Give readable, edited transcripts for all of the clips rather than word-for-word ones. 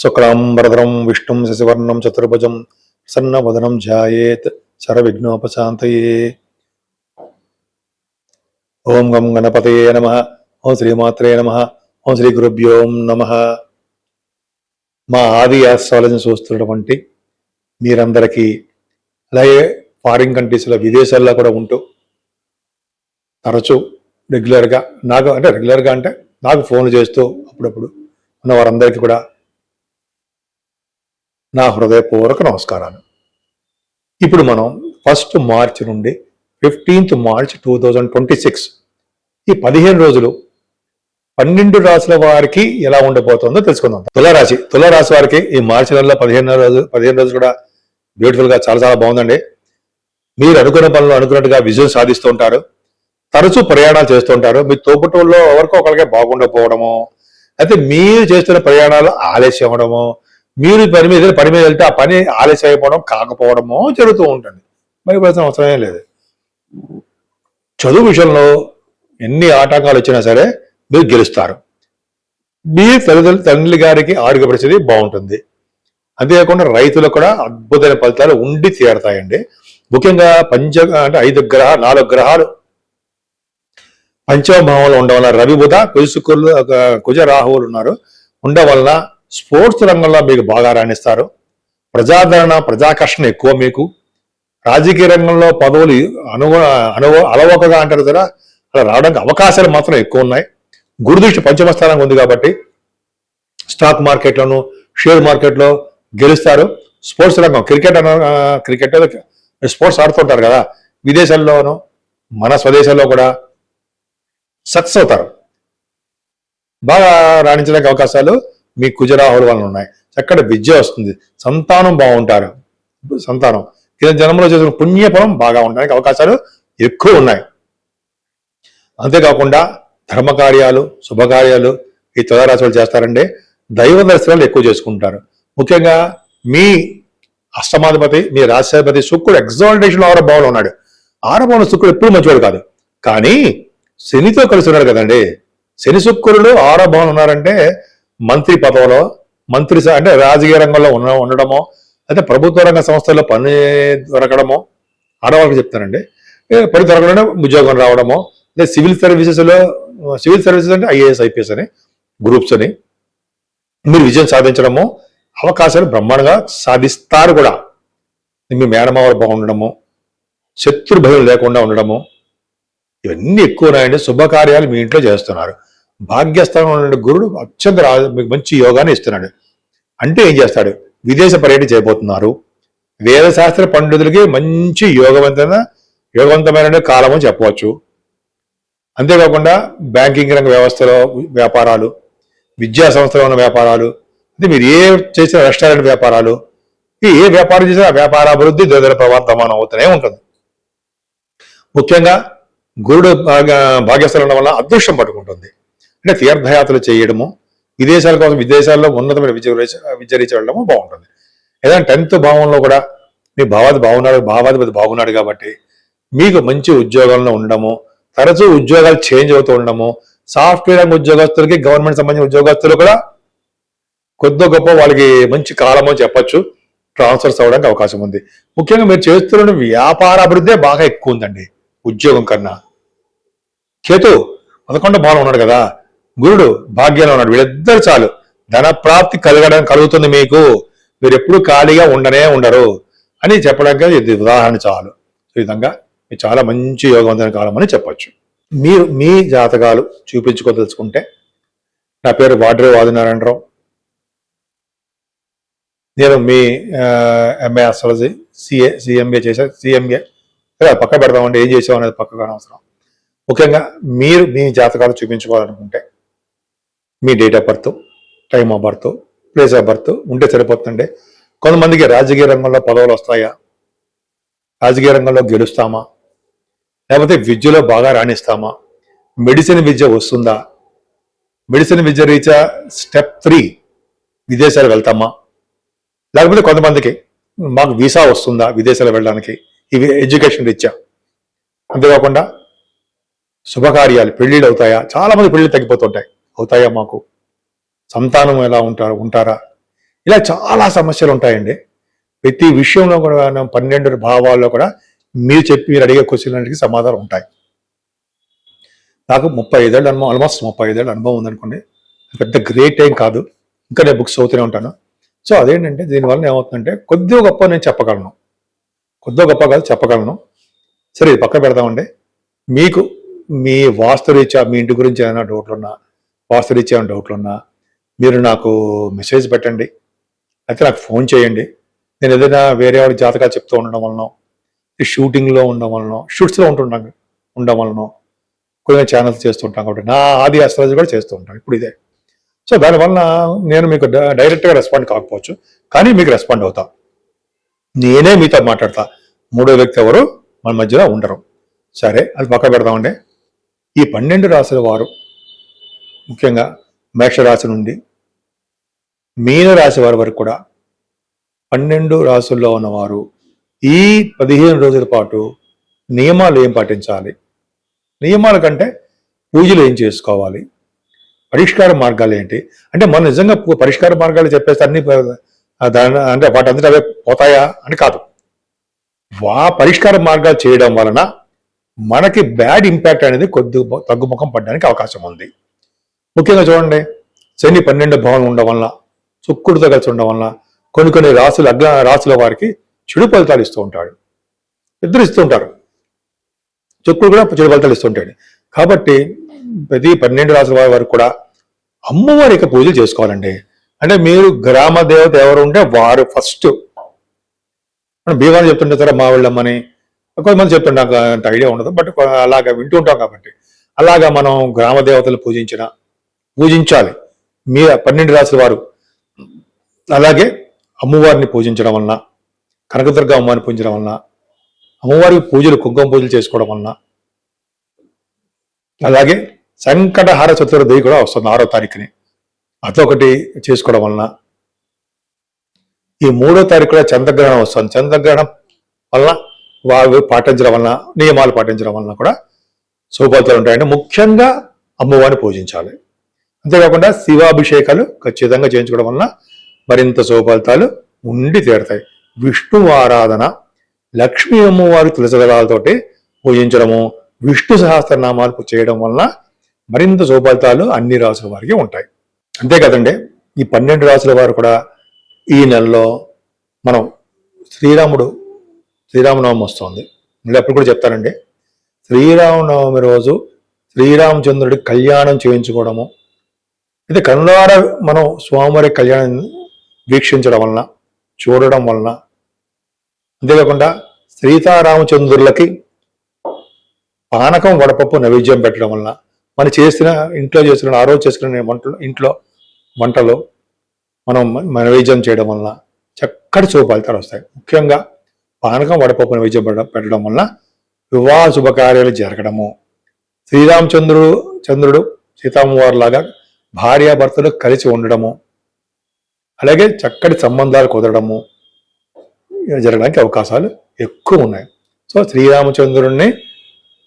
శుక్లాంబరధరం విష్ణుం శశివర్ణం చతుర్భుజం ప్రసన్నవదనం ధ్యాయేత్ సర్వవిఘ్నోపశాంతయే. ఓం గం గణపతయే నమః. ఓం శ్రీమాత్రే నమః. ఓం శ్రీ గురుభ్యో నమః. మా ఆది ఆస్ట్రాలజీని చూస్తున్నటువంటి మీరందరికీ, అలాగే ఫారిన్ కంట్రీస్లో విదేశాల్లో కూడా ఉంటూ తరచూ రెగ్యులర్గా నాకు ఫోన్ చేస్తూ అప్పుడప్పుడు ఉన్న వారందరికీ కూడా నా హృదయపూర్వక నమస్కారాలు. ఇప్పుడు మనం 1 మార్చి నుండి 15th మార్చ్ 2026 ఈ 15 రోజులు 12 రాశుల వారికి ఎలా ఉండబోతుందో తెలుసుకుందాం. తులారాశి వారికి ఈ మార్చి నెలలో 15 రోజులు కూడా బ్యూటిఫుల్ గా చాలా చాలా బాగుందండి. మీరు అనుకున్న పనులు అనుకున్నట్టుగా విజయం సాధిస్తూ ఉంటారు. తరచూ ప్రయాణాలు చేస్తూ ఉంటారు. మీ తోపుటూళ్ళలో ఎవరికో ఒకరికే బాగుండకపోవడము, అయితే మీరు చేస్తున్న ప్రయాణాలు ఆలస్యం అవ్వడము, మీరు పని మీద వెళ్తే ఆ పని ఆలస్యం అయిపోవడం కాకపోవడమో జరుగుతూ ఉంటుంది. భయపడాల్సిన అవసరమే లేదు. చదువు విషయంలో ఎన్ని ఆటంకాలు వచ్చినా సరే మీరు గెలుస్తారు. మీ తండ్రి గారికి ఆరోగ్య పరిస్థితి బాగుంటుంది. అంతేకాకుండా రైతులకు కూడా అద్భుతమైన ఫలితాలు ఉండి తీరతాయండి. ముఖ్యంగా 4 గ్రహాలు పంచమ భావంలో ఉండడం వల్ల రవి, బుధ, కుజ రాహువులు ఉన్నారు. ఉండడం వల్ల స్పోర్ట్స్ రంగంలో మీకు బాగా రాణిస్తారు. ప్రజాదరణ, ప్రజాకర్షణ ఎక్కువ. మీకు రాజకీయ రంగంలో పదవులు అలవోకగా అంటారు కదా, అలా రావడానికి అవకాశాలు మాత్రం ఎక్కువ ఉన్నాయి. గురుదృష్టి పంచమ స్థానంగా ఉంది కాబట్టి స్టాక్ మార్కెట్లోను, షేర్ మార్కెట్లో గెలుస్తారు. స్పోర్ట్స్ రంగం, క్రికెట్ స్పోర్ట్స్ ఆడుతుంటారు కదా, విదేశాల్లోనూ మన స్వదేశాల్లో కూడా సక్సెస్ అవుతారు. బాగా రాణించడానికి అవకాశాలు మీ కుజరాహుల వలన ఉన్నాయి. చక్కటి విద్య వస్తుంది. సంతానం బాగుంటారు. కింద జన్మలో చేసిన పుణ్యఫలం బాగా ఉండడానికి అవకాశాలు ఎక్కువ ఉన్నాయి. అంతేకాకుండా ధర్మకార్యాలు, శుభకార్యాలు ఈ తులారాశి వాళ్ళు చేస్తారండి. దైవ దర్శనాలు ఎక్కువ చేసుకుంటారు. ముఖ్యంగా మీ అష్టమాధిపతి, మీ రాష్ట్రాధిపతి శుక్రుడు ఎగ్జాల్టేషన్ 6వ భావంలో ఉన్నాడు. 6వ భావంలో శుక్రుడు ఎప్పుడు మంచివాడు కాదు, కానీ శనితో కలిసి ఉన్నాడు కదండి. శని శుక్రుడు 6వ భావంలో ఉన్నారంటే మంత్రి పదవిలో, అంటే రాజకీయ రంగంలో ఉండడమో, అయితే ప్రభుత్వ రంగ సంస్థల్లో పని దొరకడమో, ఆడవాళ్ళకి చెప్తానండి, పని దొరకడమే ఉద్యోగం రావడమో, లేదా సివిల్ సర్వీసెస్ అంటే IAS, IPS అని గ్రూప్స్ అని మీరు విజయం సాధించడము, అవకాశాలు బ్రహ్మాండంగా సాధిస్తారు కూడా. మీ మేనమావలు బాగుండడము, శత్రు భయం లేకుండా ఉండడము, ఇవన్నీ ఎక్కువ ఉన్నాయండి. శుభకార్యాలు మీ ఇంట్లో చేస్తున్నారు. భాగ్యస్థానంలో ఉన్న గురుడు అత్యంత మీకు మంచి యోగాన్ని ఇస్తున్నాడు. అంటే ఏం చేస్తాడు? విదేశ పర్యటన చేయబోతున్నారు. వేదశాస్త్ర పండితులకి మంచి యోగవంతమైన కాలం అని చెప్పవచ్చు. అంతేకాకుండా బ్యాంకింగ్ రంగ వ్యవస్థలో వ్యాపారాలు, విద్యా సంస్థలో ఉన్న వ్యాపారాలు, అంటే మీరు ఏ చేసిన రెస్టారెంట్ వ్యాపారాలు, ఏ వ్యాపారం చేసినా వ్యాపారాభివృద్ధి ప్రవర్తమానం అవుతూనే ఉంటుంది. ముఖ్యంగా గురుడు భాగ్యస్థలం ఉండడం వల్ల అదృష్టం పట్టుకుంటుంది. అంటే తీర్థయాత్రలు చేయడము, విదేశాల కోసం విదేశాల్లో ఉన్నతమైన విద్య రీచ్ వెళ్ళడము బాగుంటుంది. ఏదైనా 10th భావంలో కూడా మీ భావాధిపతి బాగున్నాడు కాబట్టి మీకు మంచి ఉద్యోగంలో ఉండడము, తరచూ ఉద్యోగాలు చేంజ్ అవుతూ ఉండడము, సాఫ్ట్వేర్ రంగ ఉద్యోగస్తులకి, గవర్నమెంట్ సంబంధించిన ఉద్యోగస్తులు కూడా కొద్ది గొప్ప వాళ్ళకి మంచి కాలమో చెప్పచ్చు, ట్రాన్స్ఫర్స్ అవ్వడానికి అవకాశం ఉంది. ముఖ్యంగా మీరు చేస్తున్న వ్యాపార అభివృద్ధి బాగా ఎక్కువ ఉందండి ఉద్యోగం కన్నా. కేతు 11వ భావంలో ఉన్నాడు కదా, గురుడు భాగ్యంలో ఉన్నాడు. వీళ్ళిద్దరు చాలు ధన ప్రాప్తి కలుగుతుంది మీకు. మీరు ఎప్పుడు ఖాళీగా ఉండరు అని చెప్పడానికి ఇది ఉదాహరణ చాలు. ఈ విధంగా మీరు చాలా మంచి యోగవంతమైన కాలం అని చెప్పచ్చు. మీరు మీ జాతకాలు తెలుసుకుంటే, నా పేరు వాడ్రే ఆదినారాయణరావు. నేను మీ MA ఆస్ట్రాలజీ, CMA చేశాను. CMA పక్క పెడదామండి, ఏం చేసాం అనేది పక్కగా అవసరం. ముఖ్యంగా మీరు మీ జాతకాలు చూపించుకోవాలనుకుంటే మీ date of birth, time of birth, place of birth ఉంటే సరిపోతుందండి. కొంతమందికి రాజకీయ రంగంలో పదవులు వస్తాయా, రాజకీయ రంగంలో గెలుస్తామా, లేకపోతే విద్యలో బాగా రాణిస్తామా, మెడిసిన్ విద్య వస్తుందా, మెడిసిన్ విద్య రీత్యా స్టెప్ 3 విదేశాలు వెళ్తామా, లేకపోతే కొంతమందికి మాకు వీసా వస్తుందా విదేశాలు వెళ్ళడానికి, ఇవి ఎడ్యుకేషన్ రీత్యా. అంతేకాకుండా శుభకార్యాలు, పెళ్లిళ్ళు అవుతాయా, చాలా మంది పెళ్లిళ్ళు తగ్గిపోతుంటాయి, అవుతాయా మాకు, సంతానం ఎలా ఉంటారా, ఇలా చాలా సమస్యలు ఉంటాయండి. ప్రతి విషయంలో కూడా 12 భావాల్లో కూడా మీరు అడిగే క్వశ్చన్లకి సమాధానం ఉంటాయి. నాకు 35 ఏళ్ళ అనుభవం, ఆల్మోస్ట్ 35 ఏళ్ళ అనుభవం ఉందనుకోండి. పెద్ద గ్రేట్ ఏం కాదు, ఇంకా నేను బుక్స్ చదువుతూనే ఉంటాను. సో అదేంటంటే దీనివల్ల ఏమవుతుందంటే కొద్దిగా గొప్ప నేను చెప్పగలను, కొద్దిగా గొప్ప కాదు చెప్పగలను. సరే ఇది పక్క పెడదామండి. మీకు మీ వాస్తురీత్యా మీ ఇంటి గురించి ఏమైనా డౌట్లున్నా, వాస్తురీత్యా ఏమైనా డౌట్లున్నా మీరు నాకు మెసేజ్ పెట్టండి, అయితే నాకు ఫోన్ చేయండి. నేను ఏదైనా వేరే వాడి జాతకాలు చెప్తూ ఉండడం వలన, షూటింగ్లో ఉండడం వలన, షూట్స్లో ఉండడం వలన కొన్ని ఛానల్స్ చేస్తుంటాం కాబట్టి నా ఆది అస్ట్రాలజీ కూడా చేస్తూ ఉంటాను ఇప్పుడు ఇదే. సో దానివల్ల నేను మీకు డైరెక్ట్గా రెస్పాండ్ కాకపోవచ్చు, కానీ మీకు రెస్పాండ్ అవుతా. నేనే మీతో మాట్లాడతా, మూడో వ్యక్తి ఎవరు మన మధ్యలో ఉండరు. సరే అది పక్క పెడదామండి. ఈ 12 రాశుల వారు ముఖ్యంగా మేషరాశి నుండి మీన రాశి వారి వరకు కూడా 12 రాశుల్లో ఉన్నవారు ఈ 15 రోజుల పాటు నియమాలు ఏం పాటించాలి, నియమాల కంటే పూజలు ఏం చేసుకోవాలి, పరిష్కార మార్గాలు ఏంటి అంటే మనం నిజంగా పరిష్కార మార్గాలు చెప్పేస్తే అన్ని అంటే వాటంతటా అవే పోతాయా అని కాదు. పరిష్కార మార్గాలు చేయడం వలన మనకి బ్యాడ్ ఇంపాక్ట్ అనేది తగ్గుముఖం పడడానికి అవకాశం ఉంది. ముఖ్యంగా చూడండి, శని 12 భావనలు ఉండడం వలన, శుక్రుడితో కలిసి ఉండడం వలన కొన్ని రాశుల వారికి చెడు ఫలితాలు ఇస్తూ ఉంటాడు. ఇద్దరు ఇస్తూ ఉంటారు, శుక్రుడు కూడా చెడు ఫలితాలు ఇస్తుంటాడు. కాబట్టి ప్రతి 12 రాశుల వారికి కూడా అమ్మవారికి పూజలు చేసుకోవాలండి. అంటే మీరు గ్రామ దేవత ఎవరు ఉంటే వారు ఫస్ట్. మనం భీమాని చెప్తుంటే సరే మా వాళ్ళమ్మని కొంతమంది చెప్తుంటే నాకు అంత ఐడియా ఉండదు, బట్ అలాగా వింటూ ఉంటాం కాబట్టి అలాగా మనం గ్రామ దేవతలు పూజించాలి. మీ 12 రాశుల వారు అలాగే అమ్మవారిని పూజించడం వలన, కనకదుర్గ అమ్మవారిని పూజించడం వలన, అమ్మవారికి పూజలు కుంకుమ పూజలు చేసుకోవడం వలన, అలాగే సంకటహార చతుర్థి కూడా వస్తుంది 6వ తారీఖుని, అదొకటి చేసుకోవడం వలన, ఈ 3వ తారీఖు కూడా చంద్రగ్రహణం వస్తుంది. చంద్రగ్రహణం వలన వారు పాటించడం వలన, నియమాలు పాటించడం వలన కూడా శుభఫలితాలు ఉంటాయంటే ముఖ్యంగా అమ్మవారిని పూజించాలి. అంతేకాకుండా శివాభిషేకాలు ఖచ్చితంగా చేయించుకోవడం వలన మరింత శుభఫలితాలు ఉండి తీరుతాయి. విష్ణు ఆరాధన, లక్ష్మీ అమ్మవారి తులసిదళాలతోటి పూజించడము, విష్ణు సహస్రనామాలు చేయడం వలన మరింత శుభఫలితాలు అన్ని రాసుల వారికి ఉంటాయి. అంతే కదండి, ఈ 12 రాసుల వారు కూడా ఈ నెలలో మనం శ్రీరామనవమి వస్తుంది. మళ్ళీ అప్పుడు కూడా చెప్తానండి, శ్రీరామనవమి రోజు శ్రీరామచంద్రుడి కళ్యాణం చేయించుకోవడము, అయితే కనులారా మనం స్వామివారి కళ్యాణం వీక్షించడం వలన, చూడడం వలన, అంతేకాకుండా సీతారామచంద్రులకి పానకం వడపప్పు నైవేద్యం పెట్టడం వలన, మనం ఇంట్లో చేసిన ఆ రోజు చేసుకునే ఇంట్లో వంటలు మనం నైవేద్యం చేయడం వలన చక్కటి ఫలితాలు వస్తాయి. ముఖ్యంగా పానకం వడపప్పు నైవేద్యం పెట్టడం వలన వివాహ శుభకార్యాలు జరగడము, చంద్రుడు సీతామ్మవారి లాగా భార్యాభర్తలు కలిసి ఉండడము, అలాగే చక్కటి సంబంధాలు కుదరడము జరగడానికి అవకాశాలు ఎక్కువ ఉన్నాయి. సో శ్రీరామచంద్రుడిని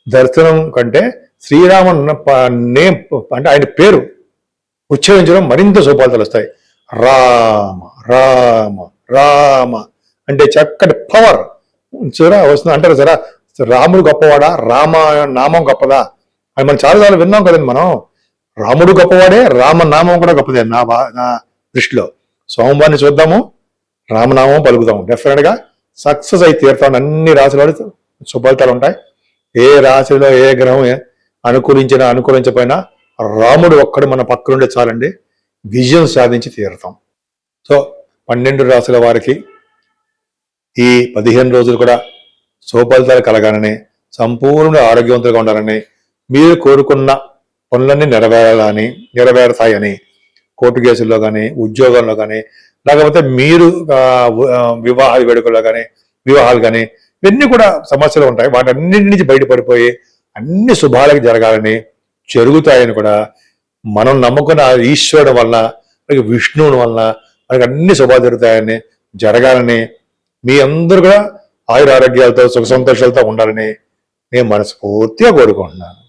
దర్శనం కంటే నేమ్ అంటే ఆయన పేరు ఉచ్చరించడం మరింత శుభఫలితాలు వస్తాయి. రామ రామ రామ అంటే చక్కటి పవర్ వస్తుంది. అంటారు సరే రాముడు గొప్పవాడా, రామ నామం గొప్పదా అని మనం చాలాసార్లు విన్నాం కదండి. మనం రాముడు గొప్పవాడే, రామనామం కూడా గొప్పదే నా దృష్టిలో. సోమవారిని చూద్దాము, రామనామం పలుకుదాము, డెఫినెట్ గా సక్సెస్ అయి తీరుతాం. అన్ని రాశుల శుభఫలితాలు ఉంటాయి. ఏ రాశిలో ఏ గ్రహం అనుకూలించకపోయినా రాముడు ఒక్కడు మన పక్కనుండే చాలండి, విజయం సాధించి తీరుతాం. సో 12 రాశుల వారికి ఈ 15 రోజులు కూడా శుభఫలితాలు కలగాలని, సంపూర్ణ ఆరోగ్యవంతులుగా ఉండాలని, మీరు కోరుకున్న పనులన్నీ నెరవేరుతాయని, కోర్టు కేసుల్లో కానీ, ఉద్యోగంలో కానీ, లేకపోతే మీరు వివాహ వేడుకల్లో కానీ, వివాహాలు కానీ, ఇవన్నీ కూడా సమస్యలు ఉంటాయి. వాటన్నింటి నుంచి బయటపడిపోయి అన్ని శుభాలకి జరుగుతాయని కూడా మనం నమ్ముకున్న ఈశ్వరుడు వలన, విష్ణువుని వలన మనకి అన్ని శుభాలు జరగాలని, మీ అందరూ కూడా ఆయుర ఆరోగ్యాలతో సుఖ సంతోషాలతో ఉండాలని నేను మనస్ఫూర్తిగా కోరుకుంటున్నాను.